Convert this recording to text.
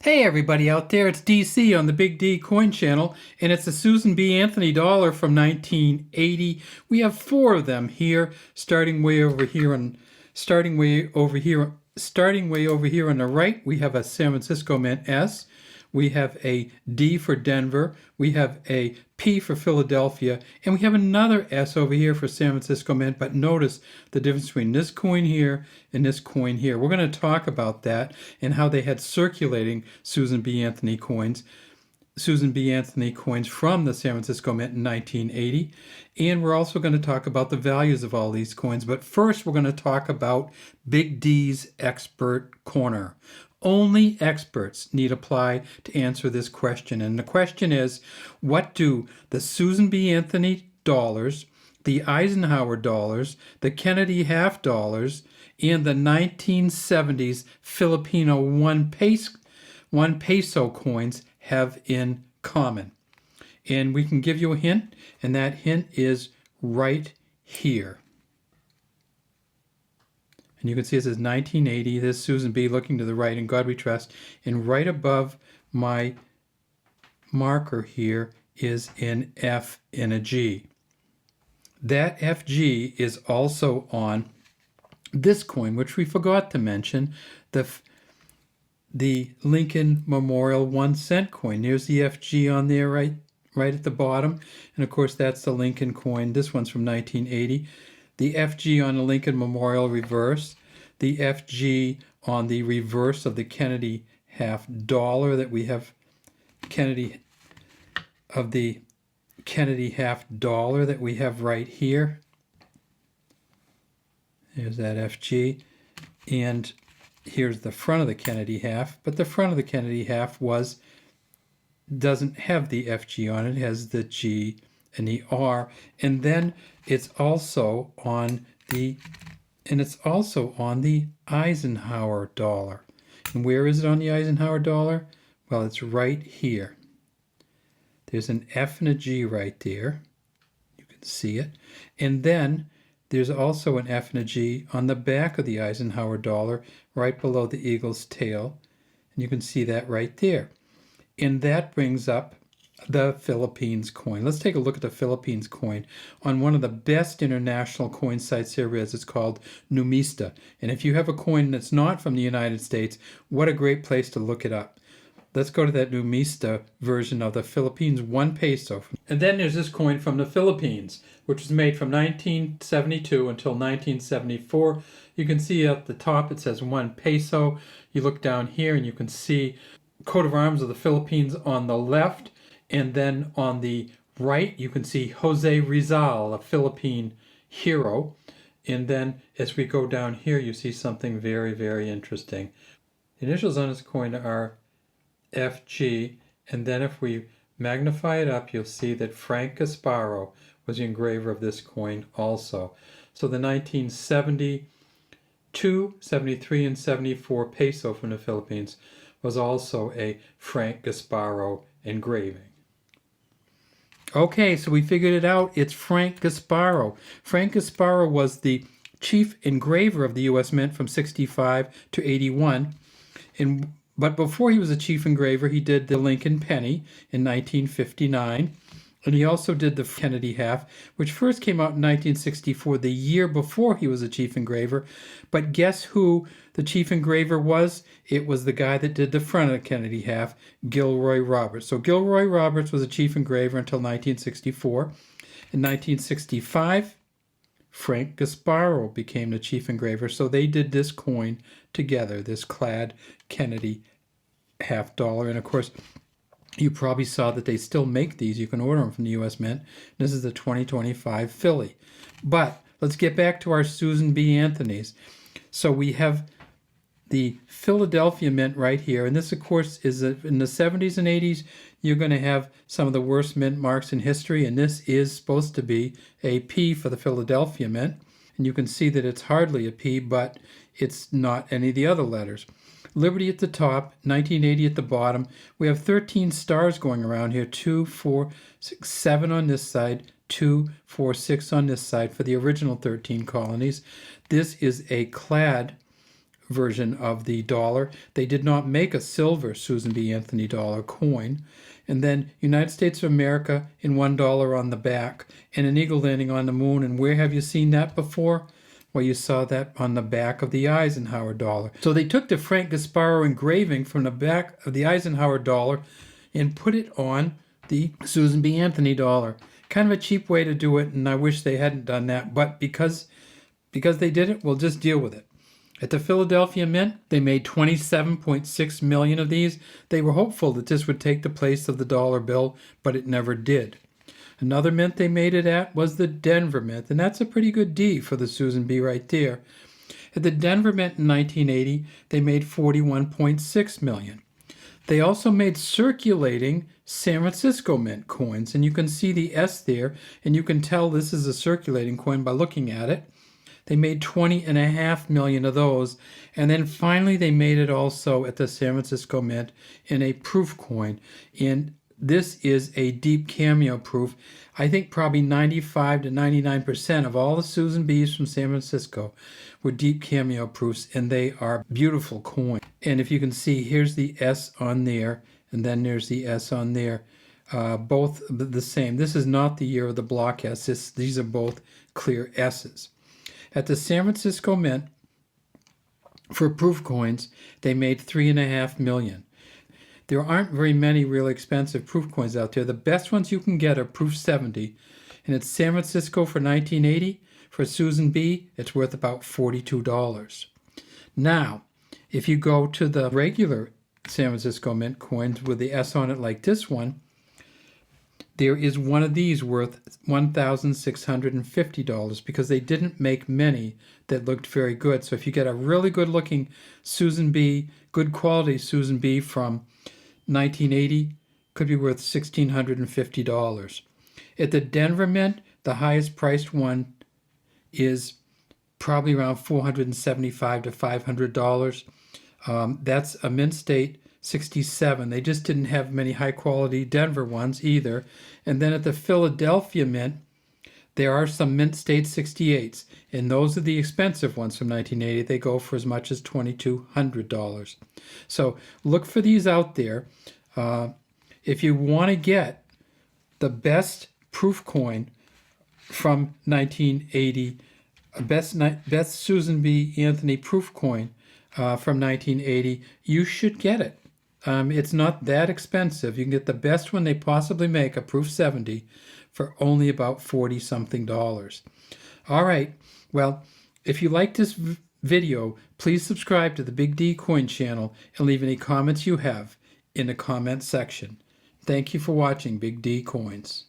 Hey everybody out there, it's DC on the Big D Coin Channel, and it's the Susan B. Anthony dollar from 1980. We have four of them here, starting way over here on the right. We have a San Francisco Mint S. We have a D for Denver. We have a P for Philadelphia, and we have another S over here for San Francisco Mint. But notice the difference between this coin here and this coin here. We're going to talk about that and how they had circulating Susan B. Anthony coins from the San Francisco Mint in 1980. And we're also going to talk about the values of all these coins. But first, we're going to talk about Big D's Expert Corner. Only experts need apply to answer this question. And the question is, what do the Susan B. Anthony dollars, the Eisenhower dollars, the Kennedy half dollars, and the 1970s Filipino one peso coins have in common? And we can give you a hint, and that hint is right here. And you can see it says 1980. This is Susan B. looking to the right, in God we trust. And right above my marker here is an F and a G. That FG is also on this coin, which we forgot to mention, the Lincoln Memorial 1-cent coin. There's the FG on there right at the bottom. And of course, that's the Lincoln coin. This one's from 1980. The FG on the Lincoln Memorial reverse, the FG on the reverse of the Kennedy half dollar that we have, Kennedy half dollar that we have right here. There's that FG. And here's the front of the Kennedy half, but the front of the Kennedy half doesn't have the FG on it. It has the G and the R, and then it's also on the Eisenhower dollar. And where is it on the Eisenhower dollar? Well, it's right here. There's an F and a G right there. You can see it. And then there's also an F and a G on the back of the Eisenhower dollar, right below the eagle's tail. And you can see that right there. And that brings up the Philippines coin. Let's take a look at the Philippines coin on one of the best international coin sites there is. It's called Numista. And if you have a coin that's not from the United States, what a great place to look it up. Let's go to that Numista version of the Philippines 1 peso. And then there's this coin from the Philippines, which was made from 1972 until 1974. You can see at the top it says 1 peso. You look down here and you can see coat of arms of the Philippines on the left, and then on the right you can see Jose Rizal, a Philippine hero. And then as we go down here you see something very, very interesting. The initials on this coin are FG, and then if we magnify it up you'll see that Frank Gasparro was the engraver of this coin also. So the 1972, 73, and 74 peso from the Philippines was also a Frank Gasparro engraving. Okay, so we figured it out. It's Frank Gasparro. Frank Gasparro was the chief engraver of the U.S. Mint from 65 to 81. But before he was a chief engraver, he did the Lincoln penny in 1959. And he also did the Kennedy half, which first came out in 1964, the year before he was a chief engraver. But guess who the chief engraver was? It was the guy that did the front of the Kennedy half, Gilroy Roberts. So Gilroy Roberts was a chief engraver until 1964. In 1965, Frank Gasparro became the chief engraver. So they did this coin together, this clad Kennedy half dollar. And of course, you probably saw that they still make these. You can order them from the U.S. Mint. This is the 2025 Philly. But let's get back to our Susan B. Anthony's. So we have the Philadelphia Mint right here. And this, of course, is in the 70s and 80s, you're going to have some of the worst mint marks in history. And this is supposed to be a P for the Philadelphia Mint. And you can see that it's hardly a P, but it's not any of the other letters. Liberty at the top, 1980 at the bottom. We have 13 stars going around here, 2, 4, 6, 7 on this side, 2, 4, 6 on this side for the original 13 colonies. This is a clad version of the dollar. They did not make a silver Susan B. Anthony dollar coin. And then United States of America in $1 on the back, and an eagle landing on the moon. And where have you seen that before? Well, you saw that on the back of the Eisenhower dollar. So they took the Frank Gasparro engraving from the back of the Eisenhower dollar and put it on the Susan B. Anthony dollar. Kind of a cheap way to do it, and I wish they hadn't done that. But because they did it, we'll just deal with it. At the Philadelphia Mint, they made 27.6 million of these. They were hopeful that this would take the place of the dollar bill, but it never did. Another mint they made it at was the Denver Mint, and that's a pretty good D for the Susan B right there. At the Denver Mint in 1980, they made 41.6 million. They also made circulating San Francisco Mint coins, and you can see the S there, and you can tell this is a circulating coin by looking at it. They made 20.5 million of those, and then finally they made it also at the San Francisco Mint in a proof coin. And this is a deep cameo proof. I think probably 95 to 99% of all the Susan B's from San Francisco were deep cameo proofs, and they are beautiful coins. And if you can see, here's the S on there, and then there's the S on there. Both the same. This is not the year of the block S. These are both clear S's. At the San Francisco Mint, for proof coins, they made 3.5 million. There aren't very many really expensive proof coins out there. The best ones you can get are proof 70. And at San Francisco for 1980, for Susan B, it's worth about $42. Now, if you go to the regular San Francisco Mint coins with the S on it like this one, there is one of these worth $1,650 because they didn't make many that looked very good. So if you get a really good looking Susan B, good quality Susan B from 1980, could be worth $1,650. At the Denver Mint, the highest priced one is probably around $475 to $500. That's a Mint State 67. They just didn't have many high quality Denver ones either. And then at the Philadelphia Mint, there are some Mint State 68s, and those are the expensive ones from 1980. They go for as much as $2,200. So look for these out there. If you want to get the best proof coin from 1980, best Susan B. Anthony proof coin from 1980, you should get it. It's not that expensive. You can get the best one they possibly make, a proof 70, for only about $40-something. All right. Well, if you like this video, please subscribe to the Big D Coin channel and leave any comments you have in the comment section. Thank you for watching Big D Coins.